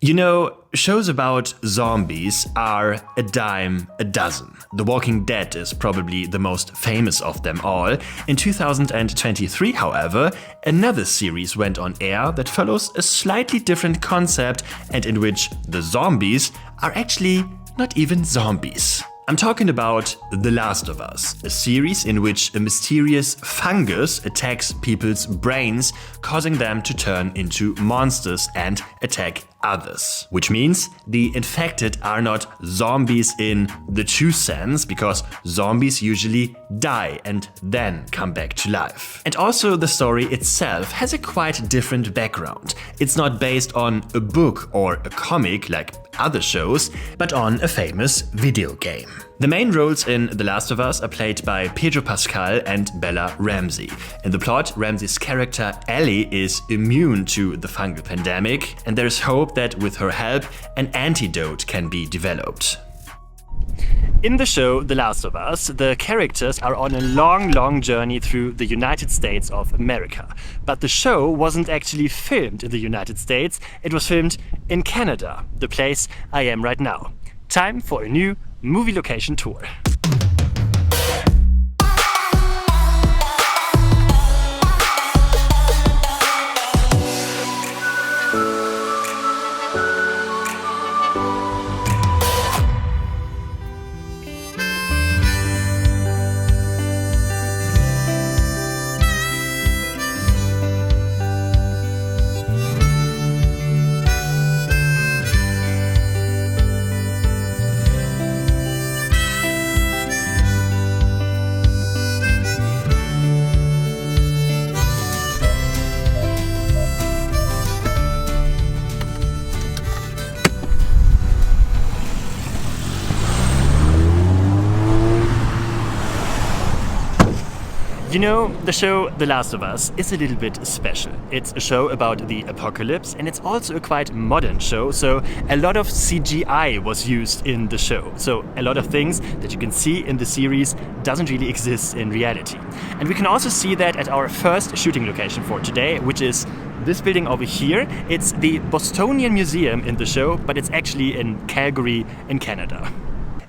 You know, shows about zombies are a dime a dozen. The Walking Dead is probably the most famous of them all. In 2023, however, another series went on air that follows a slightly different concept and in which the zombies are actually not even zombies. I'm talking about The Last of Us, a series in which a mysterious fungus attacks people's brains, causing them to turn into monsters and attack others. Which means the infected are not zombies in the true sense, because zombies usually die and then come back to life. And also the story itself has a quite different background. It's not based on a book or a comic like other shows, but on a famous video game. The main roles in The Last of Us are played by Pedro Pascal and Bella Ramsey. In the plot, Ramsey's character Ellie is immune to the fungal pandemic, and there's hope that with her help, an antidote can be developed. In the show The Last of Us, the characters are on a long journey through the United States of America. But the show wasn't actually filmed in the United States, it was filmed in Canada, the place I am right now. Time for a new movie location tour. You know, the show The Last of Us is a little bit special. It's a show about the apocalypse and it's also a quite modern show, so a lot of CGI was used in the show. So a lot of things that you can see in the series doesn't really exist in reality. And we can also see that at our first shooting location for today, which is this building over here. It's the Bostonian Museum in the show, but it's actually in Calgary in Canada.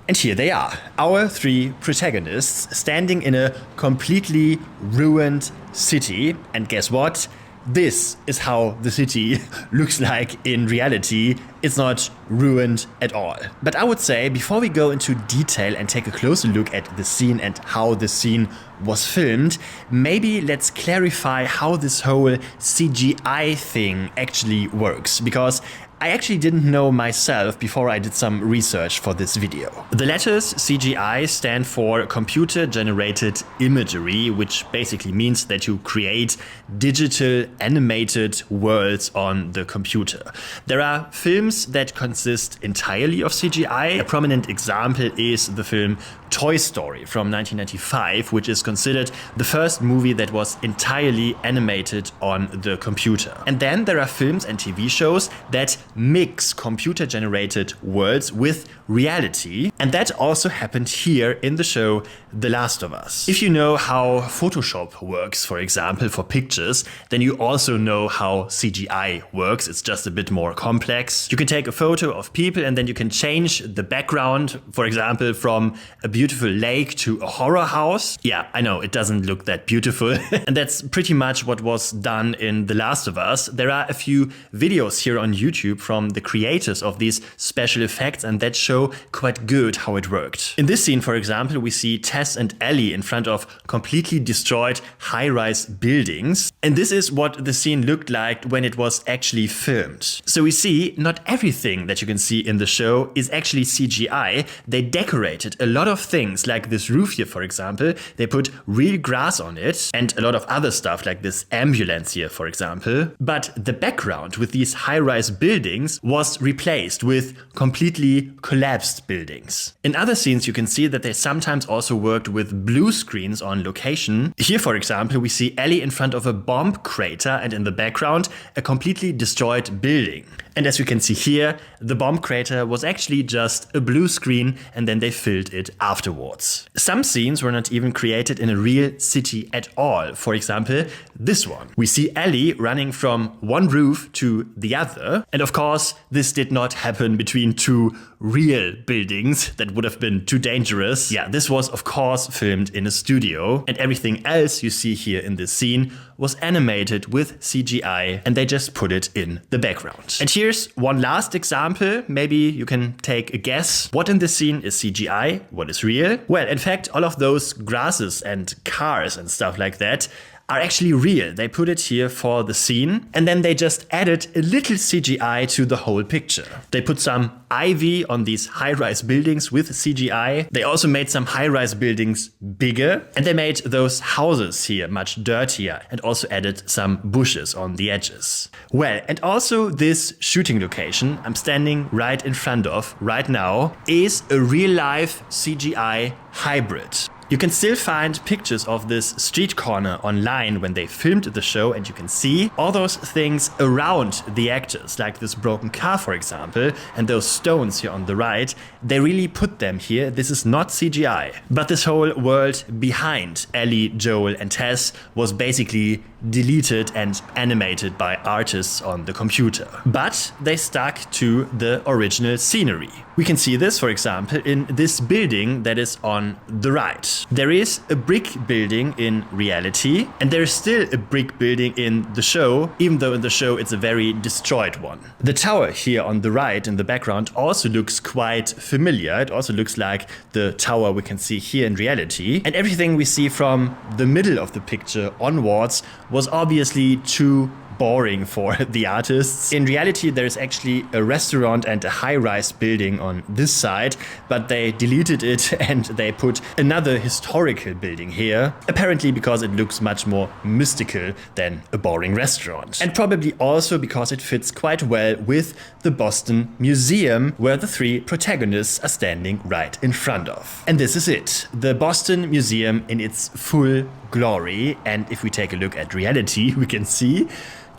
And here they are, our three protagonists standing in a completely ruined city. And guess what? This is how the city looks like in reality. It's not ruined at all. But I would say, before we go into detail and take a closer look at the scene and how the scene was filmed, maybe let's clarify how this whole CGI thing actually works, because I actually didn't know myself before I did some research for this video. The letters CGI stand for computer generated imagery, which basically means that you create digital animated worlds on the computer. There are films that consist entirely of CGI. A prominent example is the film Toy Story from 1995, which is considered the first movie that was entirely animated on the computer. And then there are films and TV shows that mix computer-generated worlds with reality, and that also happened here in the show The Last of Us. If you know how Photoshop works, for example, for pictures, then you also know how CGI works. It's just a bit more complex. You can take a photo of people and then you can change the background, for example, from a beautiful lake to a horror house. Yeah, I know, it doesn't look that beautiful. And that's pretty much what was done in The Last of Us. There are a few videos here on YouTube from the creators of these special effects, and that show quite good how it worked. In this scene, for example, we see Tess and Ellie in front of completely destroyed high-rise buildings. And this is what the scene looked like when it was actually filmed. So we see not everything that you can see in the show is actually CGI. They decorated a lot of things, like this roof here, for example. They put real grass on it and a lot of other stuff, like this ambulance here, for example. But the background with these high-rise buildings was replaced with completely collapsed buildings. In other scenes, you can see that they sometimes also worked with blue screens on location. Here, for example, we see Ellie in front of a bomb crater and in the background, a completely destroyed building. And as you can see here, the bomb crater was actually just a blue screen and then they filled it afterwards. Some scenes were not even created in a real city at all. For example, this one. We see Ellie running from one roof to the other. And of course, this did not happen between two real buildings. That would have been too dangerous. Yeah, this was of course filmed in a studio. And everything else you see here in this scene was animated with CGI and they just put it in the background. And here's one last example. Maybe you can take a guess. What in this scene is CGI? What is real? Well, in fact, all of those grasses and cars and stuff like that are actually real. They put it here for the scene and then they just added a little CGI to the whole picture. They put some ivy on these high-rise buildings with CGI. They also made some high-rise buildings bigger and they made those houses here much dirtier and also added some bushes on the edges. Well, and also this shooting location I'm standing right in front of right now is a real-life CGI hybrid. You can still find pictures of this street corner online when they filmed the show and you can see all those things around the actors, like this broken car for example, and those stones here on the right. They really put them here. This is not CGI. But this whole world behind Ellie, Joel and Tess was basically deleted and animated by artists on the computer. But they stuck to the original scenery. We can see this, for example, in this building that is on the right. There is a brick building in reality, and there is still a brick building in the show, even though in the show it's a very destroyed one. The tower here on the right in the background also looks quite familiar. It also looks like the tower we can see here in reality. And everything we see from the middle of the picture onwards was obviously too boring for the artists. In reality, there is actually a restaurant and a high-rise building on this side, but they deleted it and they put another historical building here, apparently because it looks much more mystical than a boring restaurant. And probably also because it fits quite well with the Boston Museum, where the three protagonists are standing right in front of. And this is it, the Boston Museum in its full glory. And if we take a look at reality, we can see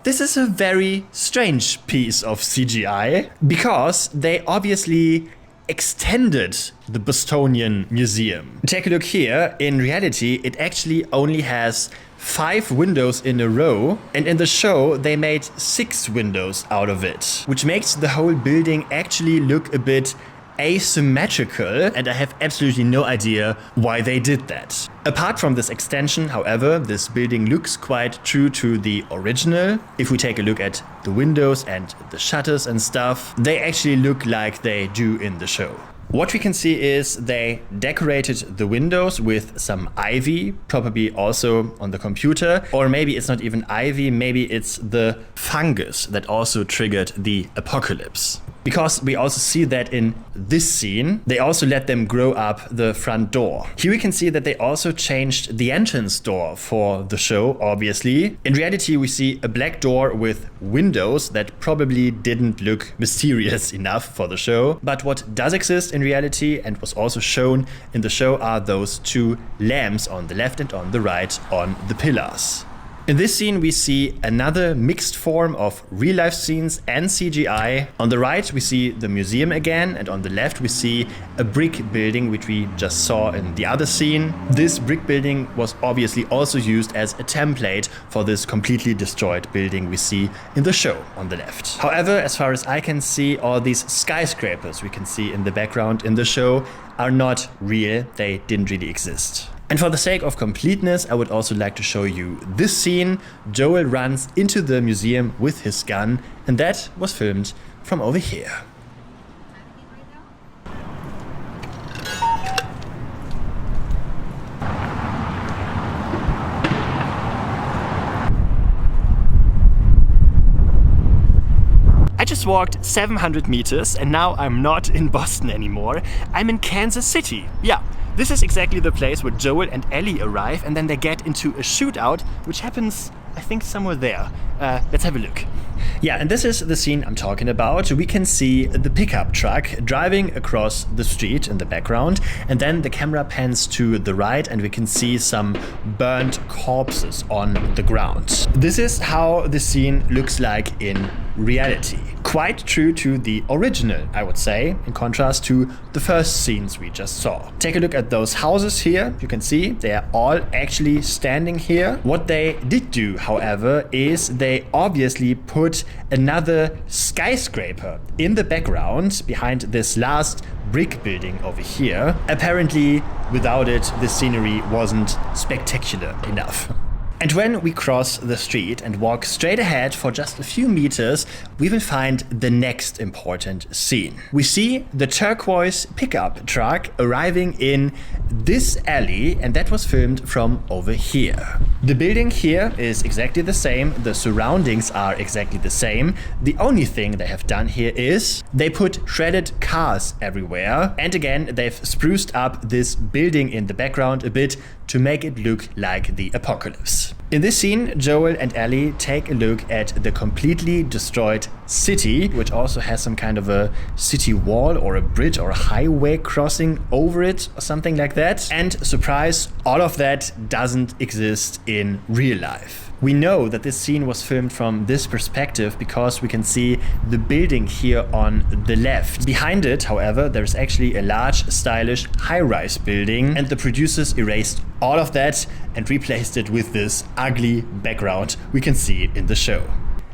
this is a very strange piece of CGI because they obviously extended the Bostonian Museum. Take a look here. In reality, it actually only has 5 windows in a row, and in the show they made 6 windows out of it, which makes the whole building actually look a bit asymmetrical, and I have absolutely no idea why they did that. Apart from this extension, however, this building looks quite true to the original. If we take a look at the windows and the shutters and stuff, they actually look like they do in the show. What we can see is they decorated the windows with some ivy, probably also on the computer. Or maybe it's not even ivy, maybe it's the fungus that also triggered the apocalypse. Because we also see that in this scene, they also let them grow up the front door. Here we can see that they also changed the entrance door for the show, obviously. In reality, we see a black door with windows that probably didn't look mysterious enough for the show. But what does exist in reality and was also shown in the show are those 2 lamps on the left and on the right on the pillars. In this scene, we see another mixed form of real-life scenes and CGI. On the right, we see the museum again, and on the left, we see a brick building, which we just saw in the other scene. This brick building was obviously also used as a template for this completely destroyed building we see in the show on the left. However, as far as I can see, all these skyscrapers we can see in the background in the show are not real. They didn't really exist. And for the sake of completeness, I would also like to show you this scene. Joel runs into the museum with his gun, and that was filmed from over here. I just walked 700 meters and now I'm not in Boston anymore. I'm in Kansas City. Yeah. This is exactly the place where Joel and Ellie arrive, and then they get into a shootout, which happens, I think, somewhere there. Let's have a look. Yeah, and this is the scene I'm talking about. We can see the pickup truck driving across the street in the background, and then the camera pans to the right and we can see some burnt corpses on the ground. This is how the scene looks like in reality. Quite true to the original, I would say, in contrast to the first scenes we just saw. Take a look at those houses here. You can see they are all actually standing here. What they did do, however, is they obviously put another skyscraper in the background behind this last brick building over here. Apparently, without it, the scenery wasn't spectacular enough. And when we cross the street and walk straight ahead for just a few meters, we will find the next important scene. We see the turquoise pickup truck arriving in this alley, and that was filmed from over here. The building here is exactly the same, the surroundings are exactly the same. The only thing they have done here is they put shredded cars everywhere, and again they've spruced up this building in the background a bit to make it look like the apocalypse. In this scene, Joel and Ellie take a look at the completely destroyed city, which also has some kind of a city wall or a bridge or a highway crossing over it or something like that. And surprise, all of that doesn't exist in real life. We know that this scene was filmed from this perspective because we can see the building here on the left. Behind it, however, there's actually a large, stylish, high-rise building, and the producers erased all of that and replaced it with this ugly background we can see in the show.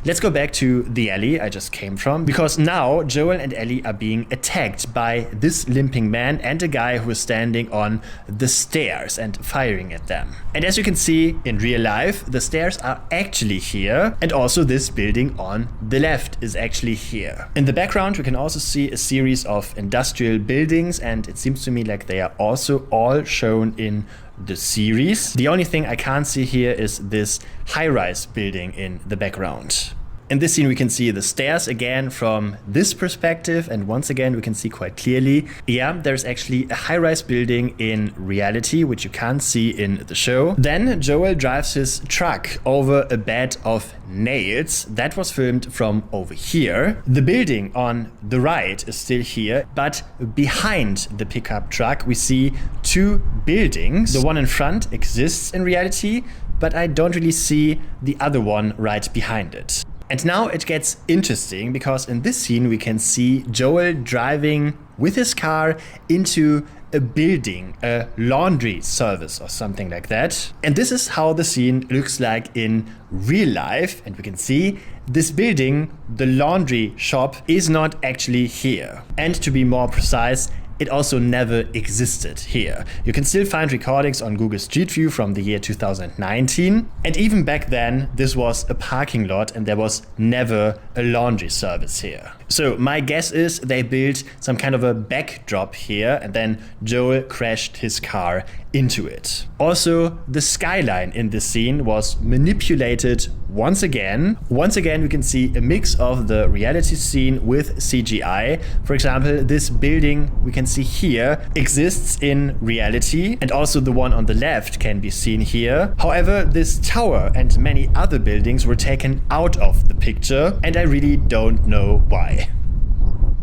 Let's go back to the alley I just came from, because now Joel and Ellie are being attacked by this limping man and a guy who is standing on the stairs and firing at them. And as you can see in real life, the stairs are actually here, and also this building on the left is actually here. In the background we can also see a series of industrial buildings, and it seems to me like they are also all shown in the series. The only thing I can't see here is this high-rise building in the background. In this scene we can see the stairs again from this perspective, and once again we can see quite clearly, yeah, there's actually a high-rise building in reality which you can't see in the show. Then Joel drives his truck over a bed of nails. That was filmed from over here. The building on the right is still here, but behind the pickup truck we see two buildings. The one in front exists in reality, but I don't really see the other one right behind it. And now it gets interesting, because in this scene we can see Joel driving with his car into a building, a laundry service or something like that. And this is how the scene looks like in real life. And we can see this building, the laundry shop, is not actually here. And to be more precise, it also never existed here. You can still find recordings on Google Street View from the year 2019. And even back then, this was a parking lot and there was never a laundry service here. So my guess is they built some kind of a backdrop here, and then Joel crashed his car into it. Also, the skyline in this scene was manipulated once again. Once again, we can see a mix of the reality scene with CGI. For example, this building we can see here exists in reality, and also the one on the left can be seen here. However, this tower and many other buildings were taken out of the picture, and I really don't know why.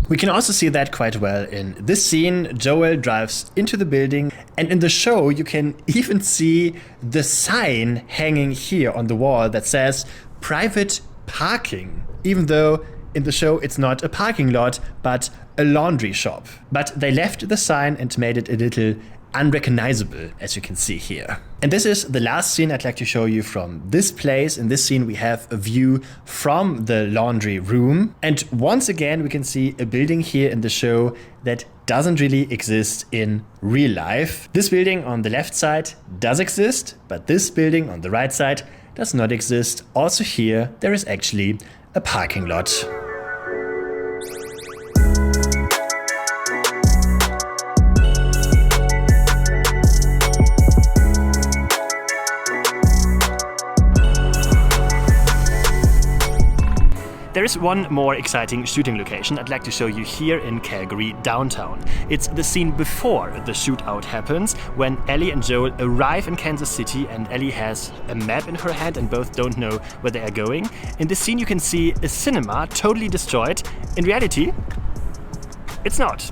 We can also see that quite well in this scene. Joel drives into the building, and in the show you can even see the sign hanging here on the wall that says private parking, even though in the show it's not a parking lot but a laundry shop. But they left the sign and made it a little unrecognizable, as you can see here. And this is the last scene I'd like to show you from this place. In this scene we have a view from the laundry room, and once again we can see a building here in the show that doesn't really exist in real life. This building on the left side does exist, but this building on the right side does not exist. Also here there is actually a parking lot. There is one more exciting shooting location I'd like to show you here in Calgary downtown. It's the scene before the shootout happens, when Ellie and Joel arrive in Kansas City, and Ellie has a map in her hand and both don't know where they are going. In this scene you can see a cinema totally destroyed. In reality, it's not.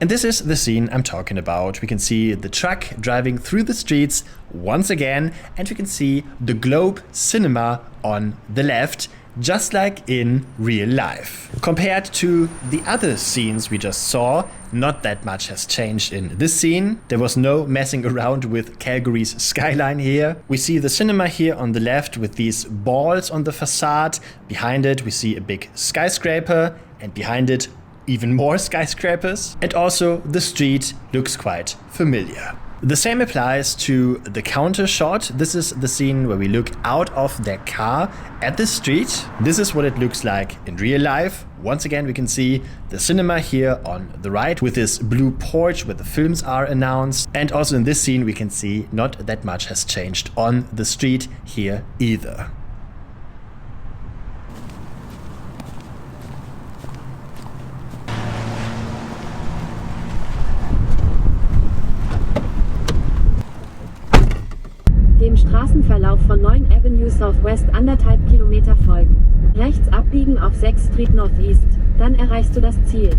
And this is the scene I'm talking about. We can see the truck driving through the streets once again, and we can see the Globe Cinema on the left. just like in real life. Compared to the other scenes we just saw, not that much has changed in this scene. There was no messing around with Calgary's skyline here. We see the cinema here on the left with these balls on the facade. Behind it we see a big skyscraper, and behind it even more skyscrapers. And also the street looks quite familiar. The same applies to the counter shot. This is the scene where we look out of their car at the street. This is what it looks like in real life. Once again, we can see the cinema here on the right with this blue porch where the films are announced. And also in this scene, we can see not that much has changed on the street here either. Dem Straßenverlauf von 9 Avenue Southwest 1,5 Kilometer folgen. Rechts abbiegen auf 6th Street Northeast, dann erreichst du das Ziel.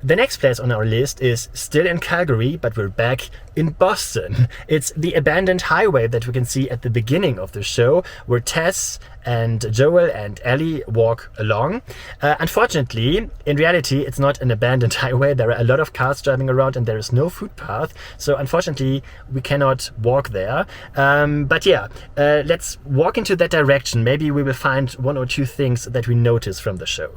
The next place on our list is still in Calgary, but we're back in Boston. It's the abandoned highway that we can see at the beginning of the show, where Tess and Joel and Ellie walk along. Unfortunately, in reality, it's not an abandoned highway. There are a lot of cars driving around and there is no footpath. So unfortunately, we cannot walk there. But yeah, let's walk into that direction. Maybe we will find one or two things that we notice from the show.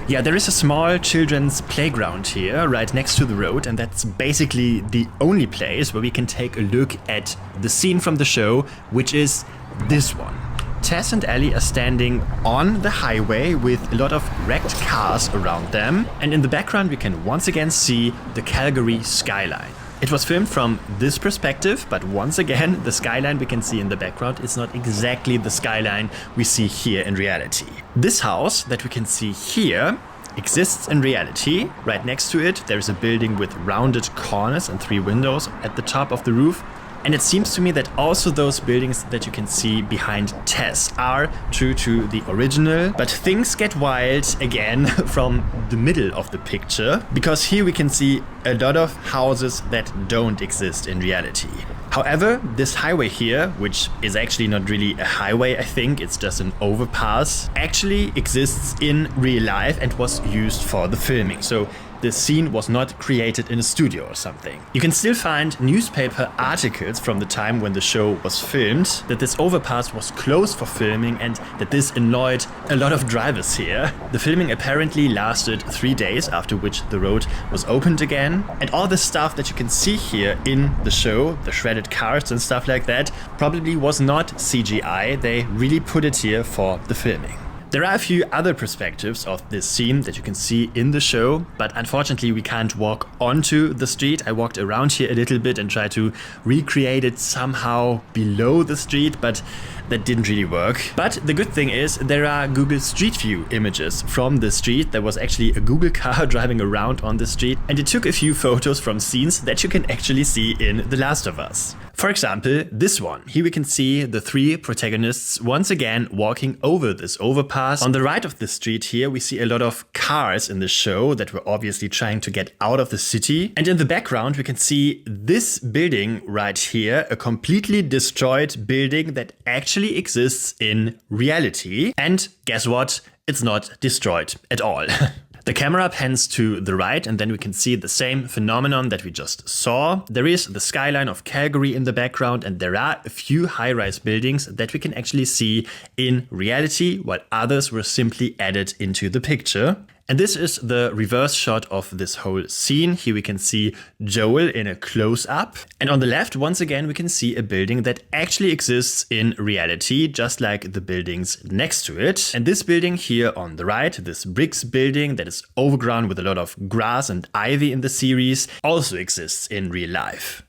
Yeah, there is a small children's playground here right next to the road, and that's basically the only place where we can take a look at the scene from the show, which is this one. Tess and Ellie are standing on the highway with a lot of wrecked cars around them, and in the background we can once again see the Calgary skyline. It was filmed from this perspective, but once again, the skyline we can see in the background is not exactly the skyline we see here in reality. This house that we can see here exists in reality. Right next to it, there is a building with rounded corners and 3 windows at the top of the roof. And it seems to me that also those buildings that you can see behind Tess are true to the original. But things get wild again from the middle of the picture, because here we can see a lot of houses that don't exist in reality. However, this highway here, which is actually not really a highway, I think it's just an overpass, actually exists in real life and was used for the filming. So this scene was not created in a studio or something. You can still find newspaper articles from the time when the show was filmed that this overpass was closed for filming and that this annoyed a lot of drivers here. The filming apparently lasted 3 days, after which the road was opened again. And all the stuff that you can see here in the show, the shredded cars and stuff like that, probably was not CGI. They really put it here for the filming. There are a few other perspectives of this scene that you can see in the show, but unfortunately we can't walk onto the street. I walked around here a little bit and tried to recreate it somehow below the street, but that didn't really work. But the good thing is there are Google Street View images from the street. There was actually a Google car driving around on the street, and it took a few photos from scenes that you can actually see in The Last of Us. For example, this one. Here we can see the 3 protagonists once again walking over this overpass. On the right of the street here, we see a lot of cars in the show that were obviously trying to get out of the city. And in the background, we can see this building right here, a completely destroyed building that actually exists in reality. And guess what? It's not destroyed at all. The camera pans to the right, and then we can see the same phenomenon that we just saw. There is the skyline of Calgary in the background, and there are a few high-rise buildings that we can actually see in reality, while others were simply added into the picture. And this is the reverse shot of this whole scene. Here we can see Joel in a close-up. And on the left, once again, we can see a building that actually exists in reality, just like the buildings next to it. And this building here on the right, this bricks building that is overgrown with a lot of grass and ivy in the series, also exists in real life.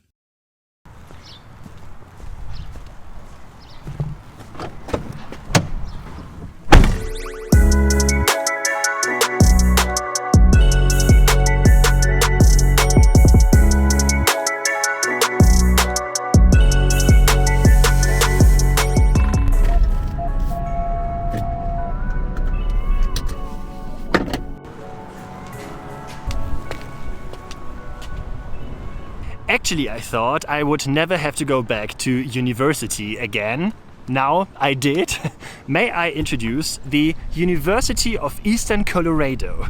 Actually, I thought I would never have to go back to university again. now I did. May I introduce the University of Eastern Colorado.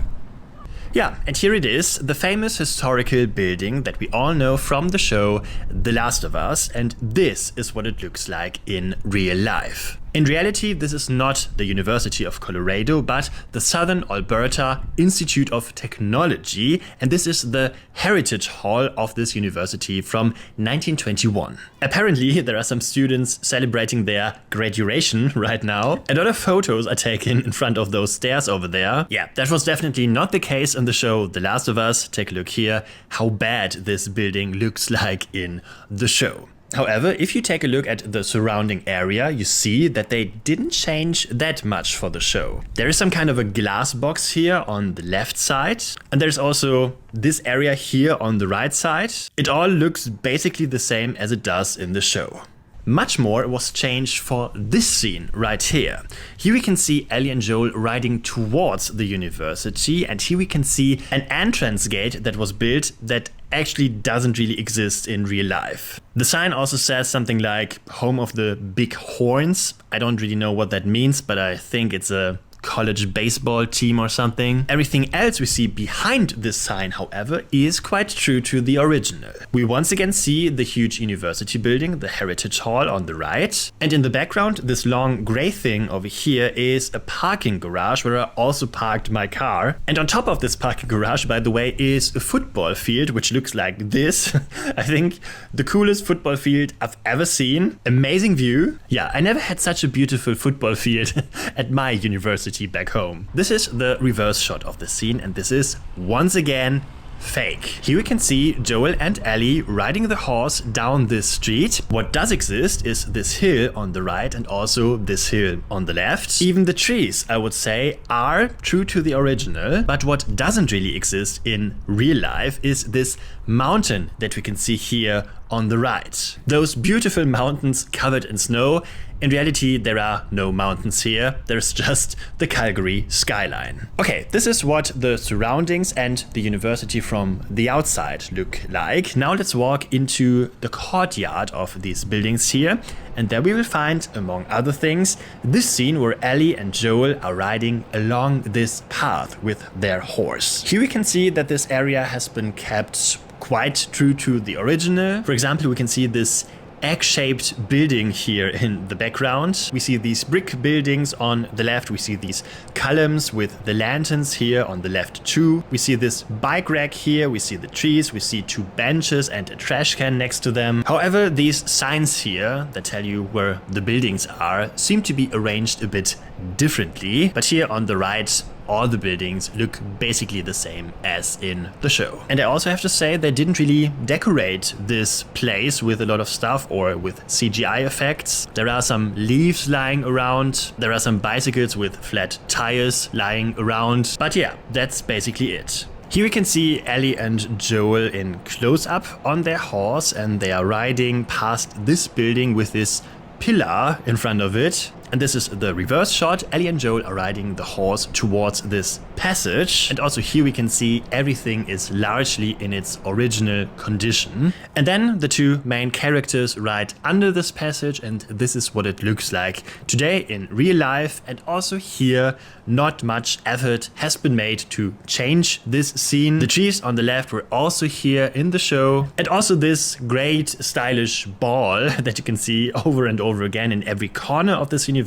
Yeah, and here it is, the famous historical building that we all know from the show The Last of Us, and this is what it looks like in real life. In reality, this is not the University of Colorado, but the Southern Alberta Institute of Technology, and this is the Heritage Hall of this university from 1921. Apparently, there are some students celebrating their graduation right now. A lot of photos are taken in front of those stairs over there. Yeah, that was definitely not the case in the show The Last of Us. Take a look here, how bad this building looks like in the show. However, if you take a look at the surrounding area, you see that they didn't change that much for the show. There is some kind of a glass box here on the left side, and there's also this area here on the right side. It all looks basically the same as it does in the show. Much more was changed for this scene right here. Here we can see Ellie and Joel riding towards the university, and here we can see an entrance gate that was built that actually doesn't really exist in real life. The sign also says something like home of the big horns. I don't really know what that means, but I think it's a college baseball team or something. Everything else we see behind this sign, however, is quite true to the original. We once again see the huge university building, the Heritage Hall on the right, and in the background this long grey thing over here is a parking garage where I also parked my car. And on top of this parking garage, by the way, is a football field which looks like this. I think the coolest football field I've ever seen. Amazing view. Yeah, I never had such a beautiful football field at my university back home. This is the reverse shot of the scene, and this is once again fake. Here we can see Joel and Ellie riding the horse down this street. What does exist is this hill on the right and also this hill on the left. Even the trees, I would say, are true to the original, but what doesn't really exist in real life is this mountain that we can see here on the right. Those beautiful mountains covered in snow. In reality, there are no mountains here. There's just the Calgary skyline. Okay, this is what the surroundings and the university from the outside look like. Now let's walk into the courtyard of these buildings here. And there we will find, among other things, this scene where Ellie and Joel are riding along this path with their horse. Here we can see that this area has been kept quite true to the original. For example, we can see this egg-shaped building here in the background. We see these brick buildings on the left. We see these columns with the lanterns here on the left too. We see this bike rack here. We see the trees. We see two benches and a trash can next to them. However, these signs here that tell you where the buildings are seem to be arranged a bit differently. But here on the right, all the buildings look basically the same as in the show. And I also have to say they didn't really decorate this place with a lot of stuff or with CGI effects. There are some leaves lying around. There are some bicycles with flat tires lying around. But yeah, that's basically it. Here we can see Ellie and Joel in close-up on their horse, and they are riding past this building with this pillar in front of it. And this is the reverse shot. Ellie and Joel are riding the horse towards this passage. And also here we can see everything is largely in its original condition. And then the two main characters ride under this passage, and this is what it looks like today in real life. And also here, not much effort has been made to change this scene. The trees on the left were also here in the show. And also this great stylish ball that you can see over and over again in every corner of this university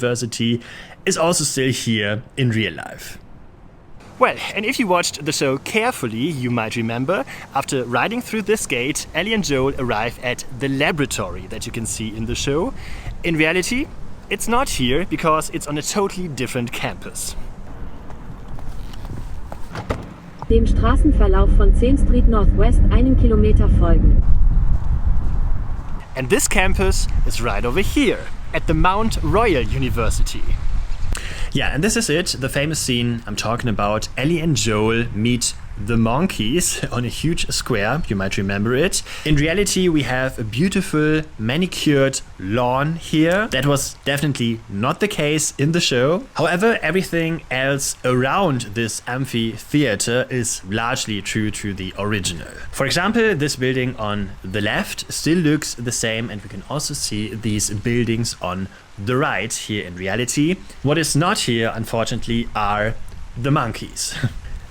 is also still here in real life. Well, and if you watched the show carefully, you might remember, after riding through this gate, Ellie and Joel arrive at the laboratory that you can see in the show. In reality, it's not here because it's on a totally different campus. Dem Straßenverlauf von 10th Street Northwest 1 Kilometer folgen. And this campus is right over here, at the Mount Royal University. Yeah, and this is it, the famous scene I'm talking about. Ellie and Joel meet the monkeys on a huge square, you might remember it. In reality, we have a beautiful manicured lawn here. That was definitely not the case in the show. However, everything else around this amphitheater is largely true to the original. For example, this building on the left still looks the same, and we can also see these buildings on the right here in reality. What is not here, unfortunately, are the monkeys.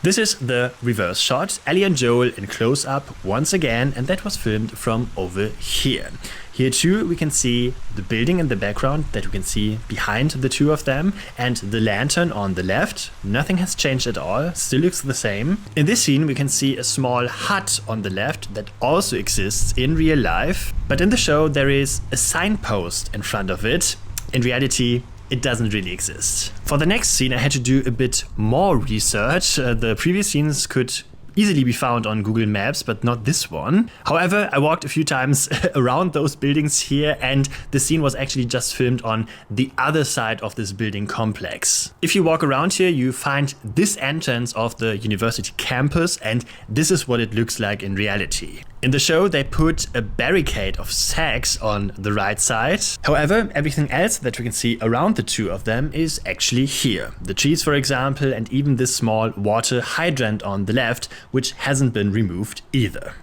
This is the reverse shot, Ellie and Joel in close-up once again, and that was filmed from over here. Here too we can see the building in the background that we can see behind the two of them, and the lantern on the left. Nothing has changed at all, still looks the same. In this scene we can see a small hut on the left that also exists in real life, but in the show there is a signpost in front of it. In reality, it doesn't really exist. For the next scene I had to do a bit more research. The previous scenes could easily be found on Google Maps, but not this one. However, I walked a few times around those buildings here, and the scene was actually just filmed on the other side of this building complex. If you walk around here, you find this entrance of the university campus, and this is what it looks like in reality. In the show, they put a barricade of sacks on the right side. However, everything else that we can see around the two of them is actually here. The trees, for example, and even this small water hydrant on the left, which hasn't been removed either.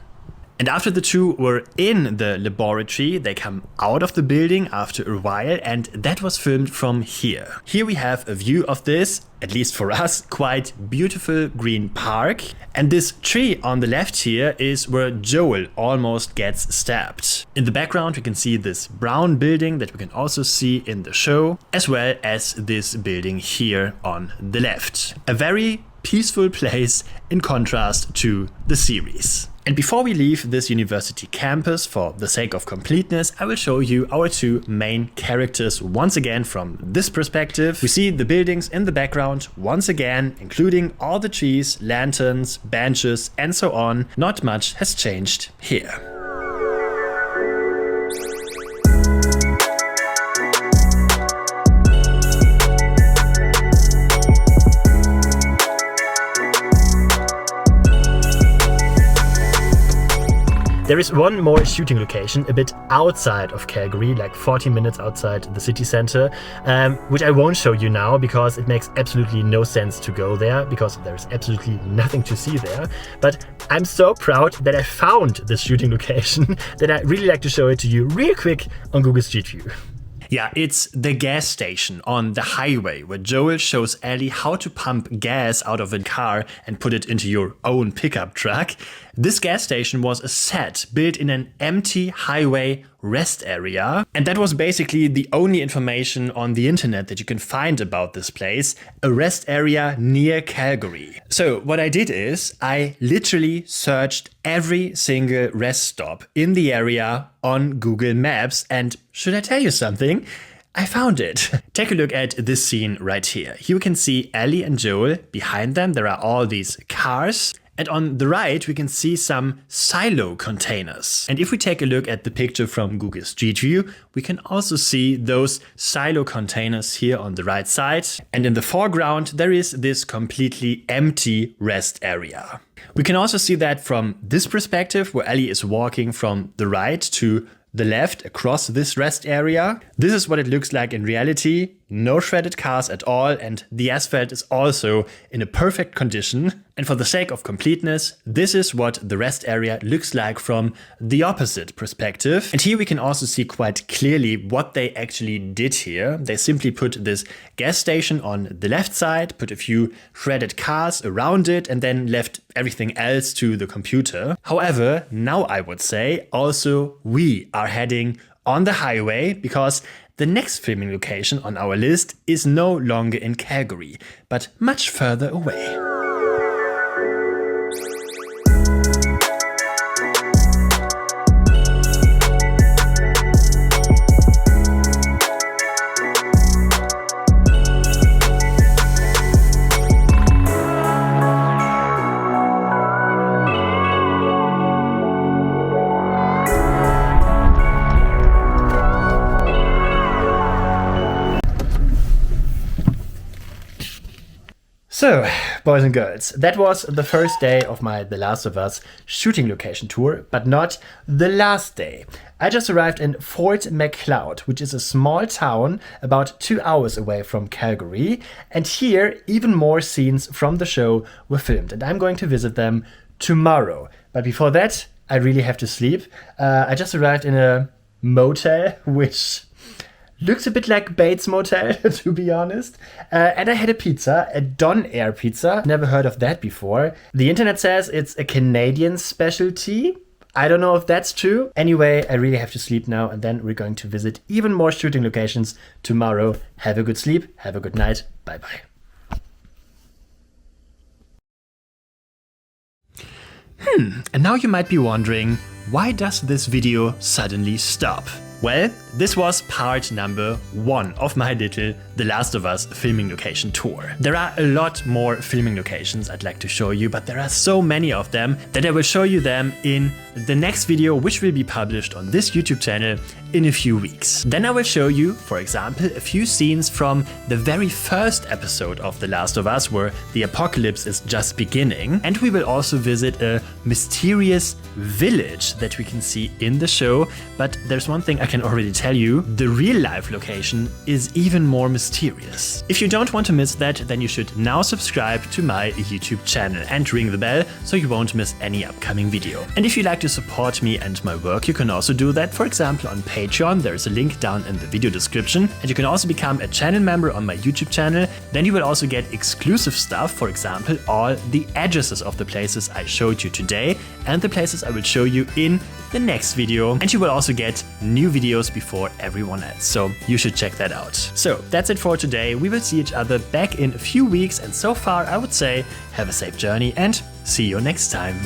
And after the two were in the laboratory, they come out of the building after a while, and that was filmed from here. Here we have a view of this, at least for us, quite beautiful green park. And this tree on the left here is where Joel almost gets stabbed. In the background we can see this brown building that we can also see in the show, as well as this building here on the left. A very peaceful place in contrast to the series. And before we leave this university campus, for the sake of completeness, I will show you our two main characters once again from this perspective. We see the buildings in the background once again, including all the trees, lanterns, benches, and so on. Not much has changed here. There is one more shooting location a bit outside of Calgary, like 40 minutes outside the city center, which I won't show you now because it makes absolutely no sense to go there because there's absolutely nothing to see there. But I'm so proud that I found this shooting location that I really like to show it to you real quick on Google Street View. Yeah, it's the gas station on the highway where Joel shows Ellie how to pump gas out of a car and put it into your own pickup truck. This gas station was a set built in an empty highway rest area, and that was basically the only information on the internet that you can find about this place, a rest area near Calgary. So what I did is I literally searched every single rest stop in the area on Google Maps, and should I tell you something? I found it. Take a look at this scene right here. Here we can see Ellie and Joel. Behind them there are all these cars. And on the right, we can see some silo containers. And if we take a look at the picture from Google Street View, we can also see those silo containers here on the right side. And in the foreground, there is this completely empty rest area. We can also see that from this perspective, where Ellie is walking from the right to the left across this rest area. This is what it looks like in reality. No shredded cars at all, and the asphalt is also in a perfect condition. And for the sake of completeness, this is what the rest area looks like from the opposite perspective. And here we can also see quite clearly what they actually did here. They simply put this gas station on the left side, put a few shredded cars around it, and then left everything else to the computer. However, now I would say also we are heading on the highway because the next filming location on our list is no longer in Calgary, but much further away. So, boys and girls, that was the first day of my The Last of Us shooting location tour, but not the last day. I just arrived in Fort Macleod, which is a small town about 2 hours away from Calgary, and here even more scenes from the show were filmed, and I'm going to visit them tomorrow. But before that, I really have to sleep. I just arrived in a motel, which Looks a bit like Bates Motel, to be honest. And I had a pizza, a Don Air pizza. Never heard of that before. The internet says it's a Canadian specialty. I don't know if that's true. Anyway, I really have to sleep now, and then we're going to visit even more shooting locations tomorrow. Have a good sleep. Have a good night. Bye-bye. And now you might be wondering, why does this video suddenly stop? Well, this was part number 1 of my little The Last of Us filming location tour. There are a lot more filming locations I'd like to show you, but there are so many of them that I will show you them in the next video, which will be published on this YouTube channel in a few weeks. Then I will show you, for example, a few scenes from the very first episode of The Last of Us, where the apocalypse is just beginning. And we will also visit a mysterious village that we can see in the show. But there's one thing I can already tell you, the real life location is even more mysterious. If you don't want to miss that, then you should now subscribe to my YouTube channel and ring the bell so you won't miss any upcoming video. And if you'd like to support me and my work, you can also do that, for example, on Patreon. There's a link down in the video description. And you can also become a channel member on my YouTube channel. Then you will also get exclusive stuff, for example, all the addresses of the places I showed you today and the places I will show you in the next video. And you will also get new videos before everyone else. So you should check that out. So that's it for today. We will see each other back in a few weeks. And so far, I would say, have a safe journey and see you next time.